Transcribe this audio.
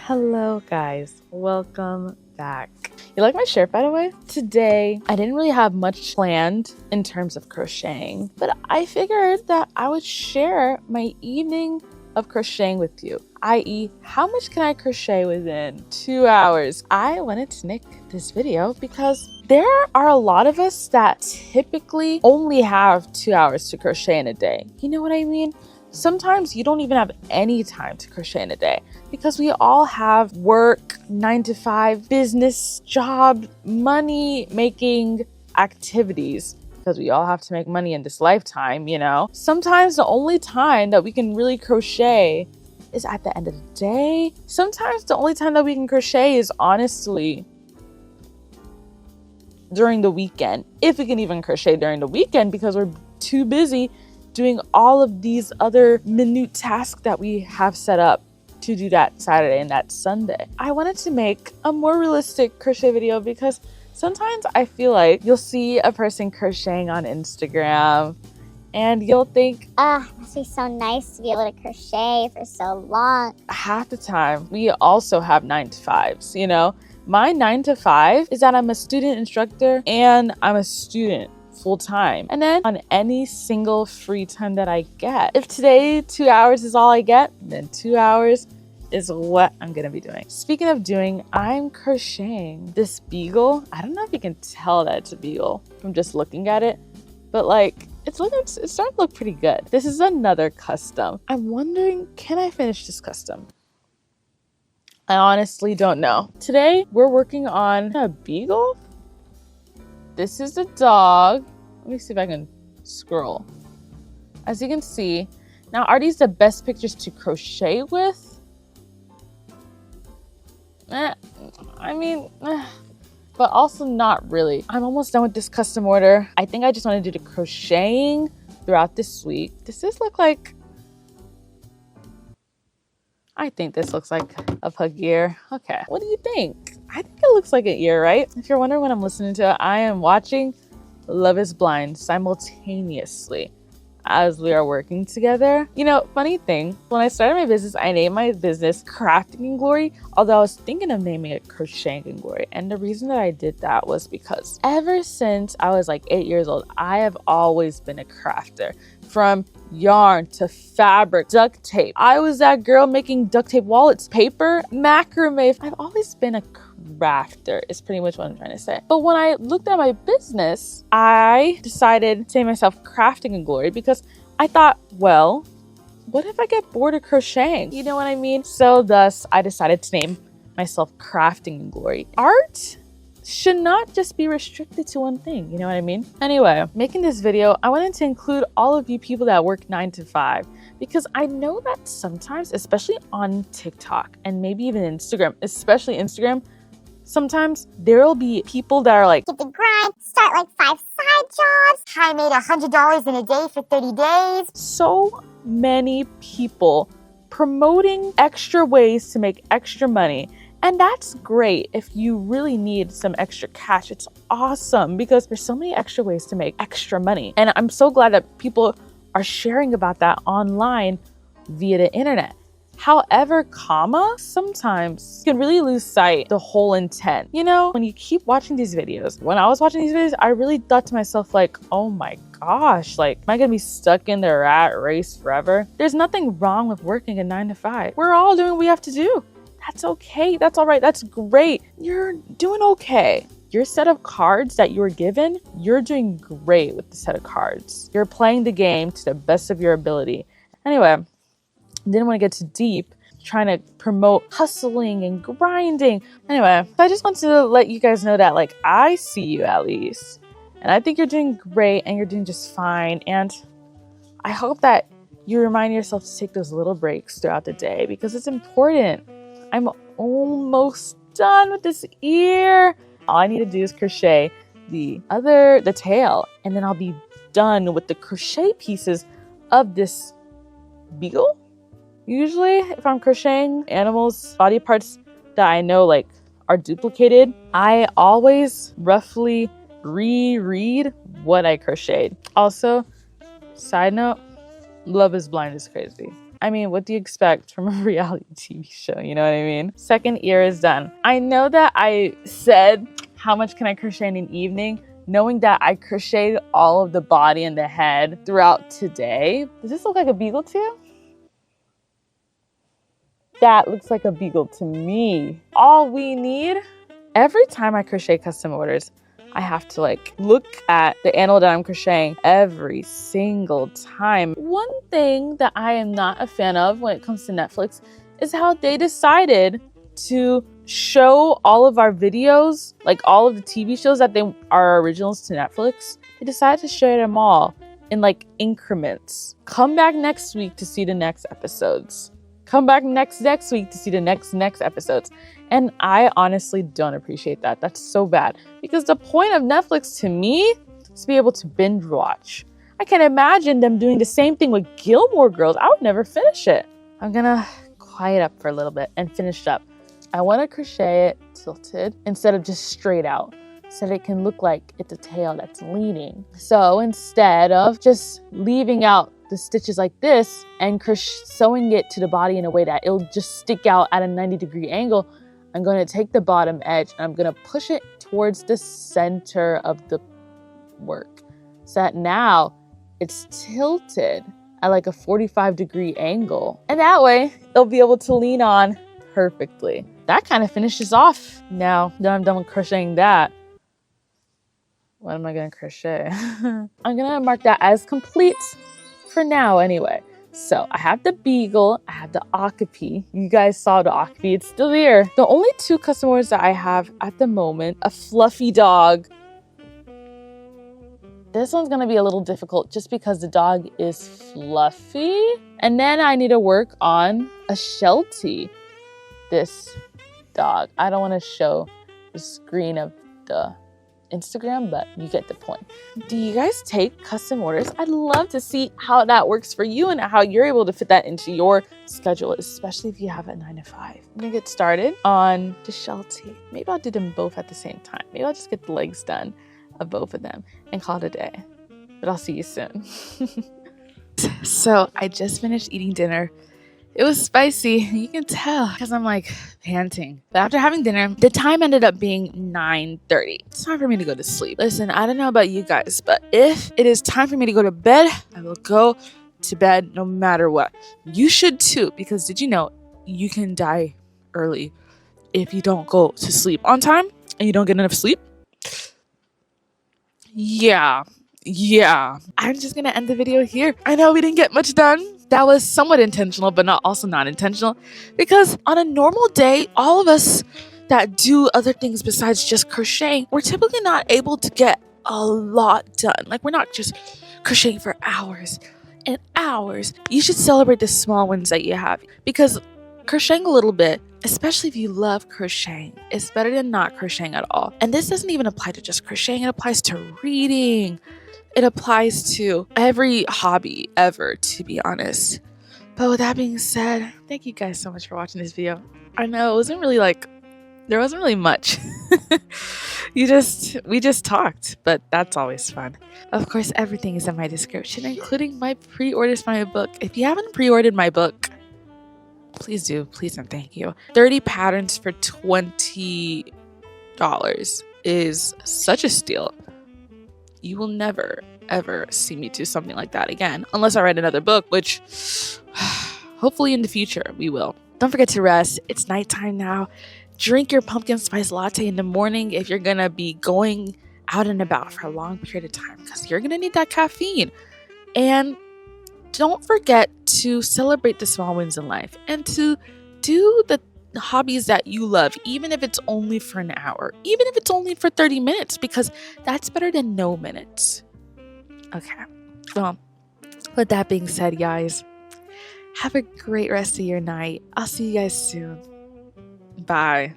Hello guys, welcome back. You like my shirt, by the way? Today, I didn't really have much planned in terms of crocheting, but I figured that I would share my evening of crocheting with you, i.e. how much can I crochet within 2 hours? I wanted to make this video because there are a lot of us that typically only have 2 hours to crochet in a day. You know what I mean? Sometimes you don't even have any time to crochet in a day because we all have work, 9 to 5, business, job, money making activities because we all have to make money in this lifetime, you know? Sometimes the only time that we can really crochet is at the end of the day. Sometimes the only time that we can crochet is honestly during the weekend. If we can even crochet during the weekend because we're too busy doing all of these other minute tasks that we have set up to do that Saturday and that Sunday. I wanted to make a more realistic crochet video because sometimes I feel like you'll see a person crocheting on Instagram and you'll think, it must be so nice to be able to crochet for so long. Half the time, we also have 9 to 5s, you know? My 9 to 5 is that I'm a student instructor and I'm a student full-time, and then on any single free time that I get. If today 2 hours is all I get, then 2 hours is what I'm gonna be doing. Speaking of doing, I'm crocheting this beagle. I don't know if you can tell that it's a beagle from just looking at it, but like it's starting to look pretty good. This is another custom. I'm wondering, can I finish this custom? I honestly don't know. Today we're working on a beagle. This is the dog. Let me see if I can scroll. As you can see, now are these the best pictures to crochet with? But also not really. I'm almost done with this custom order. I think I just want to do the crocheting throughout this week. Does this look like... I think this looks like a pug ear. Okay, what do you think? I think it looks like an ear, right? If you're wondering what I'm listening to, I am watching Love is Blind simultaneously as we are working together. You know, funny thing, when I started my business, I named my business Crafting in Glory, although I was thinking of naming it Crocheting in Glory. And the reason that I did that was because ever since I was like 8 years old, I have always been a crafter. From yarn to fabric, duct tape. I was that girl making duct tape wallets, paper, macrame. I've always been a crafter is pretty much what I'm trying to say. But when I looked at my business, I decided to name myself Crafting in Glory because I thought, well, what if I get bored of crocheting? You know what I mean? So thus, I decided to name myself Crafting in Glory. Art should not just be restricted to one thing, you know what I mean? Anyway, making this video, I wanted to include all of you people that work 9 to 5 because I know that sometimes, especially on TikTok and maybe even Instagram, especially Instagram, sometimes there'll be people that are like, Get the grind, start like 5 side jobs. I made $100 in a day for 30 days. So many people promoting extra ways to make extra money. And that's great if you really need some extra cash. It's awesome because there's so many extra ways to make extra money. And I'm so glad that people are sharing about that online via the internet. However, sometimes you can really lose sight the whole intent. You know, when you keep watching these videos, when I was watching these videos, I really thought to myself like, oh my gosh, like, am I gonna be stuck in the rat race forever? There's nothing wrong with working a 9 to 5. We're all doing what we have to do. That's okay. That's all right. That's great. You're doing okay. Your set of cards that you were given, you're doing great with the set of cards. You're playing the game to the best of your ability. Anyway, didn't want to get too deep, trying to promote hustling and grinding. Anyway, so I just wanted to let you guys know that, like, I see you at least. And I think you're doing great and you're doing just fine. And I hope that you remind yourself to take those little breaks throughout the day because it's important. I'm almost done with this ear. All I need to do is crochet the tail, and then I'll be done with the crochet pieces of this beagle. Usually, if I'm crocheting animals' body parts that I know like are duplicated, I always roughly reread what I crocheted. Also, side note, Love is Blind is crazy. I mean, what do you expect from a reality TV show? You know what I mean? Second ear is done. I know that I said, how much can I crochet in an evening? Knowing that I crocheted all of the body and the head throughout today. Does this look like a beagle to you? That looks like a beagle to me. All we need, every time I crochet custom orders, I have to like look at the animal that I'm crocheting every single time. One thing that I am not a fan of when it comes to Netflix is how they decided to show all of our videos, like all of the TV shows that they are originals to Netflix. They decided to show them all in like increments. Come back next week to see the next episodes. Come back next week to see the next episodes. And I honestly don't appreciate that. That's so bad. Because the point of Netflix to me is to be able to binge watch. I can imagine them doing the same thing with Gilmore Girls. I would never finish it. I'm gonna quiet up for a little bit and finish up. I want to crochet it tilted instead of just straight out, so that it can look like it's a tail that's leaning. So instead of just leaving out the stitches like this and sewing it to the body in a way that it'll just stick out at a 90-degree angle, I'm going to take the bottom edge and I'm going to push it towards the center of the work, so that now it's tilted at like a 45-degree angle. And that way it'll be able to lean on perfectly. That kind of finishes off. Now that I'm done with crocheting that, what am I going to crochet? I'm going to mark that as complete for now anyway. So I have the beagle, I have the okapi. You guys saw the okapi, it's still there. The only two custom orders that I have at the moment, a fluffy dog. This one's gonna be a little difficult just because the dog is fluffy. And then I need to work on a Sheltie, this dog. I don't wanna show the screen of the Instagram, but you get the point. Do you guys take custom orders? I'd love to see how that works for you and how you're able to fit that into your schedule, especially if you have a 9-to-5. I'm gonna get started on the Sheltie. Maybe I'll do them both at the same time. Maybe I'll just get the legs done of both of them and call it a day. But I'll see you soon. So I just finished eating dinner. It was spicy, you can tell, because I'm like panting. But after having dinner, the time ended up being 9:30. It's time for me to go to sleep. Listen, I don't know about you guys, but if it is time for me to go to bed, I will go to bed no matter what. You should too, because did you know you can die early if you don't go to sleep on time and you don't get enough sleep? Yeah. I'm just gonna end the video here. I know we didn't get much done. That was somewhat intentional, but not also not intentional, because on a normal day, all of us that do other things besides just crocheting, we're typically not able to get a lot done. Like, we're not just crocheting for hours and hours. You should celebrate the small wins that you have, because crocheting a little bit, especially if you love crocheting, is better than not crocheting at all. And this doesn't even apply to just crocheting, it applies to reading. It applies to every hobby ever, to be honest. But with that being said, thank you guys so much for watching this video. I know it wasn't really there wasn't really much. We just talked, but that's always fun. Of course, everything is in my description, including my pre-orders for my book. If you haven't pre-ordered my book, please do, please and thank you. 30 patterns for $20 is such a steal. You will never, ever see me do something like that again, unless I write another book, which hopefully in the future we will. Don't forget to rest. It's nighttime now. Drink your pumpkin spice latte in the morning if you're gonna be going out and about for a long period of time, because you're gonna need that caffeine. And don't forget to celebrate the small wins in life and to do the hobbies that you love, even if it's only for an hour, even if it's only for 30 minutes, because that's better than no minutes. Okay, well, with that being said, guys, have a great rest of your night. I'll see you guys soon. Bye.